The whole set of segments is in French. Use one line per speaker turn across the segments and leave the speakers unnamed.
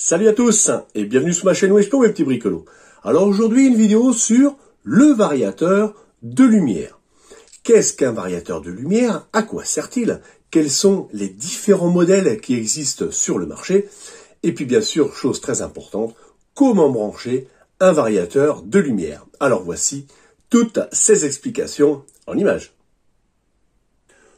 Salut à tous et bienvenue sur ma chaîne Weshpo mes petits bricolos. Alors aujourd'hui une vidéo sur le variateur de lumière. Qu'est-ce qu'un variateur de lumière? À quoi sert-il? Quels sont les différents modèles qui existent sur le marché? Et puis bien sûr, chose très importante, comment brancher un variateur de lumière? Alors voici toutes ces explications en images.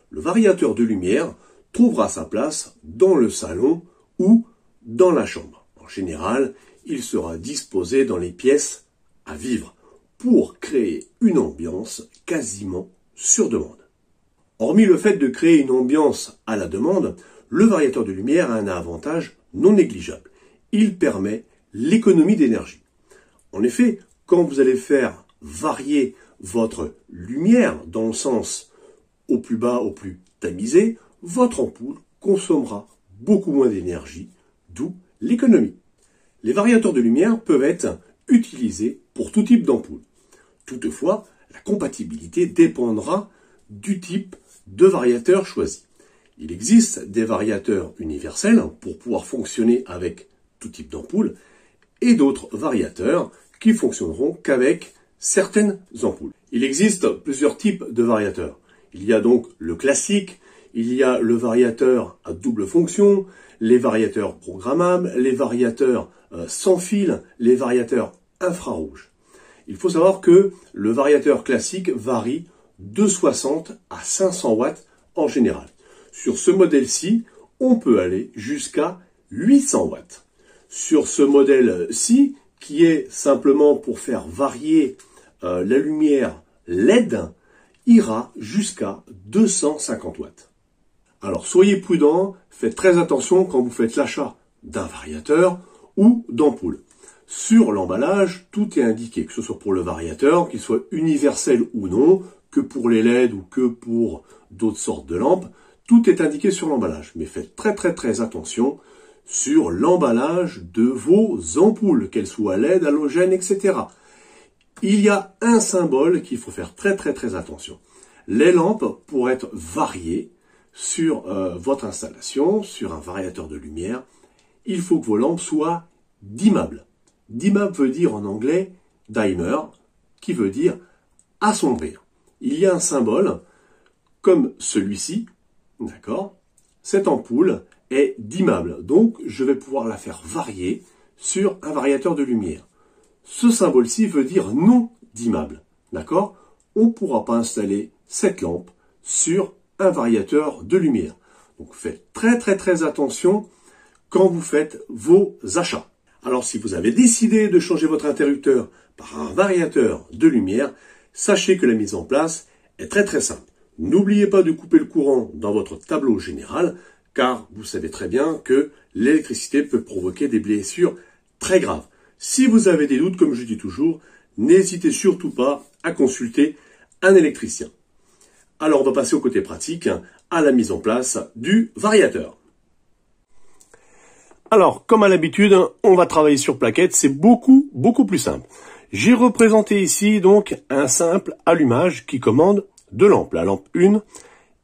Le variateur de lumière trouvera sa place dans le salon ou dans la chambre. En général, il sera disposé dans les pièces à vivre pour créer une ambiance quasiment sur demande. Hormis le fait de créer une ambiance à la demande, le variateur de lumière a un avantage non négligeable. Il permet l'économie d'énergie. En effet, quand vous allez faire varier votre lumière dans le sens au plus bas, au plus tamisé, votre ampoule consommera beaucoup moins d'énergie, d'où l'économie. Les variateurs de lumière peuvent être utilisés pour tout type d'ampoule. Toutefois, la compatibilité dépendra du type de variateur choisi. Il existe des variateurs universels pour pouvoir fonctionner avec tout type d'ampoule et d'autres variateurs qui fonctionneront qu'avec certaines ampoules. Il existe plusieurs types de variateurs. Il y a donc le classique, il y a le variateur à double fonction, les variateurs programmables, les variateurs sans fil, les variateurs infrarouges. Il faut savoir que le variateur classique varie de 60 à 500 watts en général. Sur ce modèle-ci, on peut aller jusqu'à 800 watts. Sur ce modèle-ci, qui est simplement pour faire varier la lumière LED, ira jusqu'à 250 watts. Alors soyez prudents, faites très attention quand vous faites l'achat d'un variateur ou d'ampoule. Sur l'emballage, tout est indiqué, que ce soit pour le variateur, qu'il soit universel ou non, que pour les LED ou que pour d'autres sortes de lampes, tout est indiqué sur l'emballage. Mais faites très attention sur l'emballage de vos ampoules, qu'elles soient LED, halogènes, etc. Il y a un symbole qu'il faut faire très attention. Les lampes, pour être variées sur votre installation, sur un variateur de lumière, il faut que vos lampes soient dimmables. Dimmable veut dire en anglais dimmer, qui veut dire assombrir. Il y a un symbole comme celui-ci, d'accord? Cette ampoule est dimmable, donc je vais pouvoir la faire varier sur un variateur de lumière. Ce symbole-ci veut dire non dimmable, d'accord? On ne pourra pas installer cette lampe sur un variateur de lumière. Donc faites très attention quand vous faites vos achats. Alors si vous avez décidé de changer votre interrupteur par un variateur de lumière, sachez que la mise en place est très simple. N'oubliez pas de couper le courant dans votre tableau général, car vous savez très bien que l'électricité peut provoquer des blessures très graves. Si vous avez des doutes, comme je dis toujours, n'hésitez surtout pas à consulter un électricien. Alors on va passer au côté pratique, à la mise en place du variateur. Alors, comme à l'habitude, on va travailler sur plaquette, c'est beaucoup plus simple. J'ai représenté ici donc un simple allumage qui commande deux lampes, la lampe 1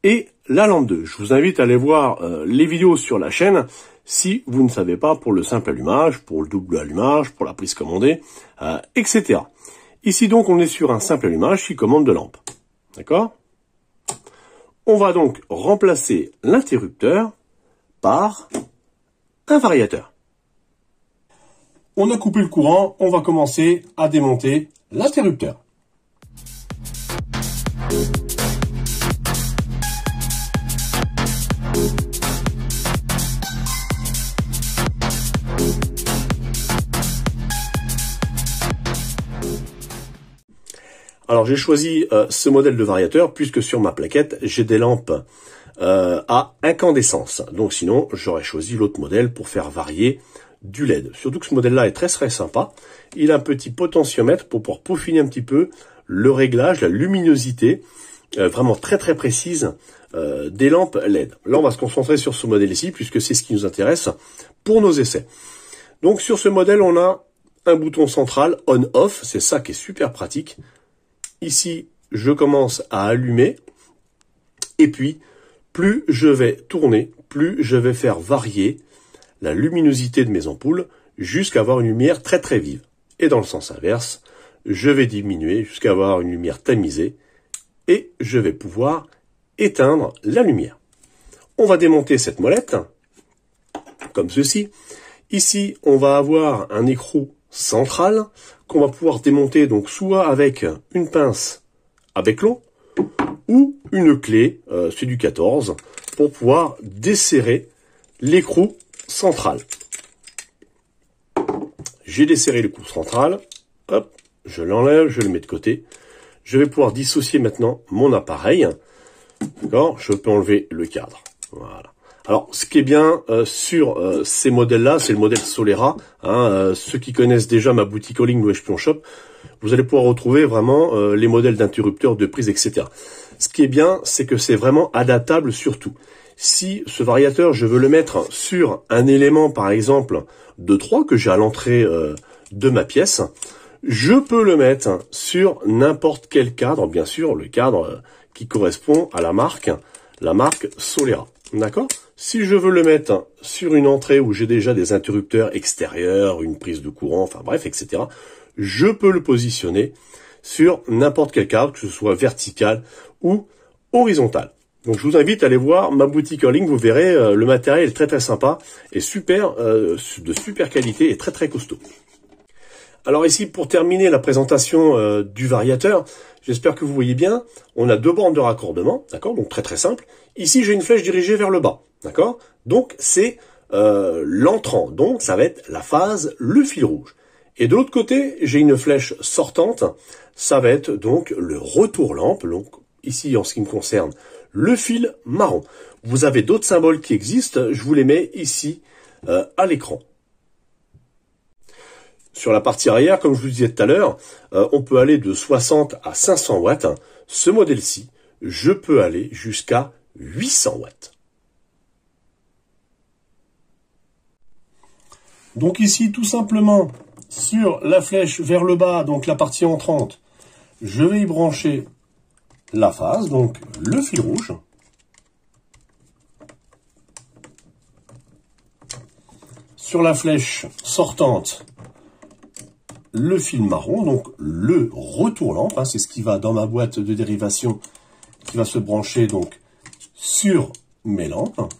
et la lampe 2. Je vous invite à aller voir les vidéos sur la chaîne si vous ne savez pas pour le simple allumage, pour le double allumage, pour la prise commandée, etc. Ici donc on est sur un simple allumage qui commande deux lampes. D'accord? On va donc remplacer l'interrupteur par un variateur. On a coupé le courant, on va commencer à démonter l'interrupteur. Alors j'ai choisi ce modèle de variateur puisque sur ma plaquette j'ai des lampes à incandescence. Donc sinon j'aurais choisi l'autre modèle pour faire varier du LED. Surtout que ce modèle-là est très sympa. Il a un petit potentiomètre pour pouvoir peaufiner un petit peu le réglage, la luminosité vraiment très précise des lampes LED. Là on va se concentrer sur ce modèle-ci puisque c'est ce qui nous intéresse pour nos essais. Donc sur ce modèle on a un bouton central on-off, c'est ça qui est super pratique. Ici, je commence à allumer, et puis, plus je vais tourner, plus je vais faire varier la luminosité de mes ampoules jusqu'à avoir une lumière très très vive. Et dans le sens inverse, je vais diminuer jusqu'à avoir une lumière tamisée et je vais pouvoir éteindre la lumière. On va démonter cette molette comme ceci. Ici, on va avoir un écrou central qu'on va pouvoir démonter donc soit avec une pince à bec long ou une clé, c'est du 14, pour pouvoir desserrer l'écrou central. J'ai desserré l'écrou central, hop, je l'enlève, je le mets de côté. Je vais pouvoir dissocier maintenant mon appareil. D'accord, je peux enlever le cadre. Voilà. Alors, ce qui est bien sur ces modèles-là, c'est le modèle Solera. Ceux qui connaissent déjà ma boutique en ligne ou Espion Shop, vous allez pouvoir retrouver vraiment les modèles d'interrupteurs, de prises, etc. Ce qui est bien, c'est que c'est vraiment adaptable sur tout. Si ce variateur, je veux le mettre sur un élément, par exemple, de 3 que j'ai à l'entrée de ma pièce, je peux le mettre sur n'importe quel cadre, bien sûr, le cadre qui correspond à la marque Solera. D'accord? Si je veux le mettre sur une entrée où j'ai déjà des interrupteurs extérieurs, une prise de courant, enfin bref, etc., je peux le positionner sur n'importe quel cadre, que ce soit vertical ou horizontal. Donc je vous invite à aller voir ma boutique en ligne, vous verrez, le matériel est très très sympa et super, de super qualité et très très costaud. Alors ici, pour terminer la présentation du variateur, j'espère que vous voyez bien, on a deux bornes de raccordement, d'accord, donc très très simple. Ici, j'ai une flèche dirigée vers le bas, d'accord, donc c'est l'entrant, donc ça va être la phase, le fil rouge. Et de l'autre côté, j'ai une flèche sortante, ça va être donc le retour lampe, donc ici en ce qui me concerne, le fil marron. Vous avez d'autres symboles qui existent, je vous les mets ici à l'écran. Sur la partie arrière, comme je vous disais tout à l'heure, on peut aller de 60 à 500 watts. Ce modèle-ci, je peux aller jusqu'à 800 watts. Donc ici, tout simplement, sur la flèche vers le bas, donc la partie entrante, je vais y brancher la phase, donc le fil rouge. Sur la flèche sortante, le fil marron, donc le retour lampe, c'est ce qui va dans ma boîte de dérivation, qui va se brancher donc sur mes lampes.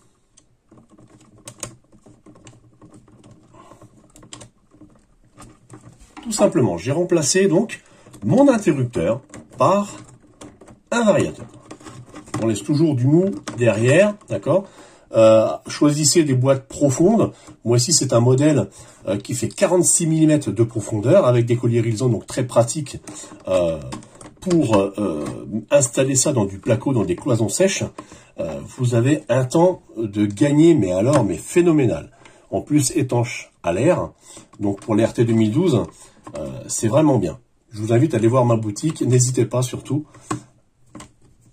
Tout simplement, j'ai remplacé donc mon interrupteur par un variateur. On laisse toujours du mou derrière, d'accord. Choisissez des boîtes profondes. Moi ici c'est un modèle qui fait 46 mm de profondeur avec des colliers réalisants, donc très pratique pour installer ça dans du placo, dans des cloisons sèches. Vous avez un temps de gagner, mais alors mais phénoménal. En plus étanche à l'air, donc pour l'RT 2012, c'est vraiment bien. Je vous invite à aller voir ma boutique, n'hésitez pas surtout.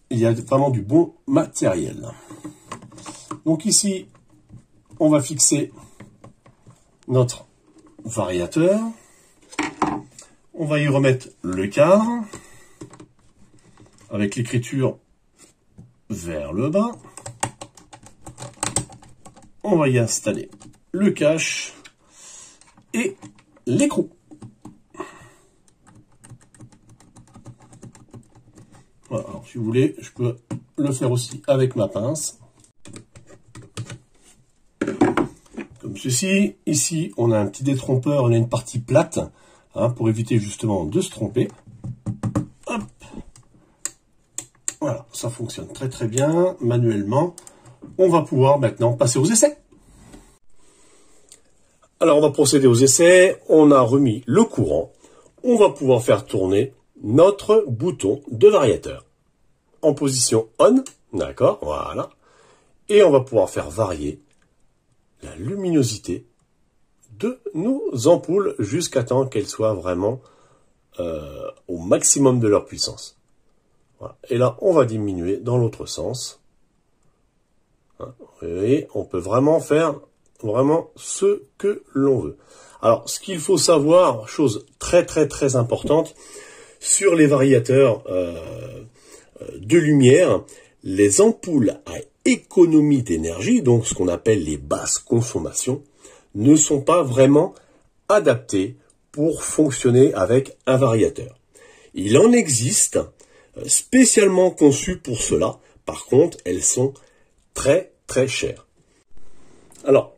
Il y a vraiment du bon matériel. Donc ici, on va fixer notre variateur. On va y remettre le cadre avec l'écriture vers le bas. On va y installer le cache et l'écrou. Voilà, alors si vous voulez, je peux le faire aussi avec ma pince. Comme ceci. Ici, on a un petit détrompeur, on a une partie plate, pour éviter justement de se tromper. Hop. Voilà, ça fonctionne très très bien, manuellement. On va pouvoir maintenant passer aux essais. Alors, on va procéder aux essais. On a remis le courant. On va pouvoir faire tourner notre bouton de variateur en position on, d'accord, voilà. Et on va pouvoir faire varier la luminosité de nos ampoules jusqu'à temps qu'elles soient vraiment au maximum de leur puissance. Voilà. Et là, on va diminuer dans l'autre sens. Vous voyez, on peut vraiment faire ce que l'on veut. Alors, ce qu'il faut savoir, chose très très très importante, sur les variateurs de lumière, les ampoules à économie d'énergie, donc ce qu'on appelle les basses consommations, ne sont pas vraiment adaptées pour fonctionner avec un variateur. Il en existe spécialement conçus pour cela. Par contre, elles sont très très chères. Alors,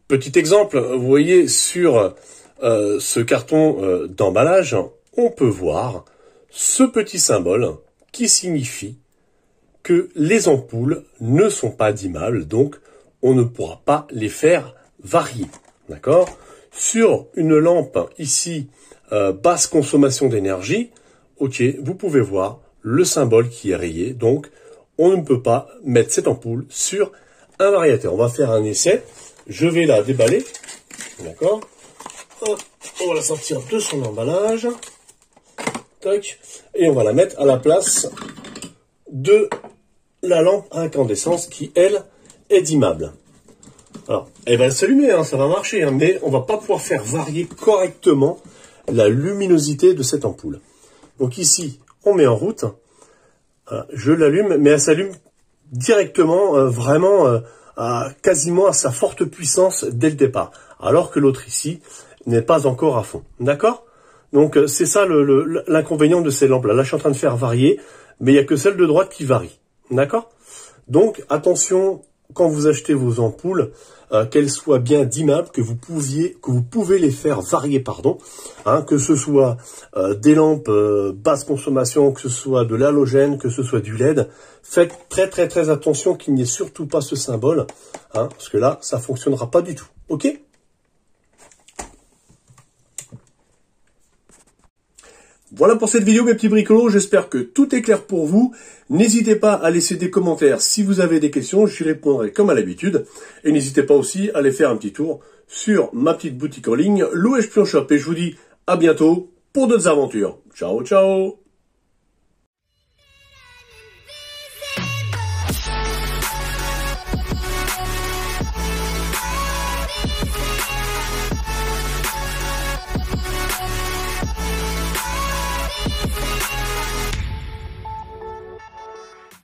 petit exemple, vous voyez sur ce carton d'emballage, on peut voir ce petit symbole qui signifie que les ampoules ne sont pas dimmables, donc on ne pourra pas les faire varier. D'accord ? Sur une lampe ici, basse consommation d'énergie, ok, vous pouvez voir le symbole qui est rayé, donc on ne peut pas mettre cette ampoule sur un variateur. On va faire un essai, je vais la déballer, d'accord ? On va la sortir de son emballage, tac, et on va la mettre à la place de la lampe à incandescence qui, elle, est dimmable. Alors, elle va s'allumer, hein, ça va marcher, hein, mais on va pas pouvoir faire varier correctement la luminosité de cette ampoule. Donc ici, on met en route, je l'allume, mais elle s'allume directement, vraiment, quasiment à sa forte puissance dès le départ, alors que l'autre ici n'est pas encore à fond. D'accord ? Donc c'est ça l'inconvénient de ces lampes-là. Là, je suis en train de faire varier, mais il n'y a que celle de droite qui varie. D'accord ? Donc, attention, quand vous achetez vos ampoules, qu'elles soient bien dimmables, que vous pouvez les faire varier, hein, que ce soit des lampes basse consommation, que ce soit de l'halogène, que ce soit du LED. Faites très très très attention qu'il n'y ait surtout pas ce symbole, hein, parce que là, ça fonctionnera pas du tout. Ok ? Voilà pour cette vidéo mes petits bricolos, j'espère que tout est clair pour vous. N'hésitez pas à laisser des commentaires si vous avez des questions, j'y répondrai comme à l'habitude. Et n'hésitez pas aussi à aller faire un petit tour sur ma petite boutique en ligne, l'OS Pion Shop. Et je vous dis à bientôt pour d'autres aventures. Ciao, ciao!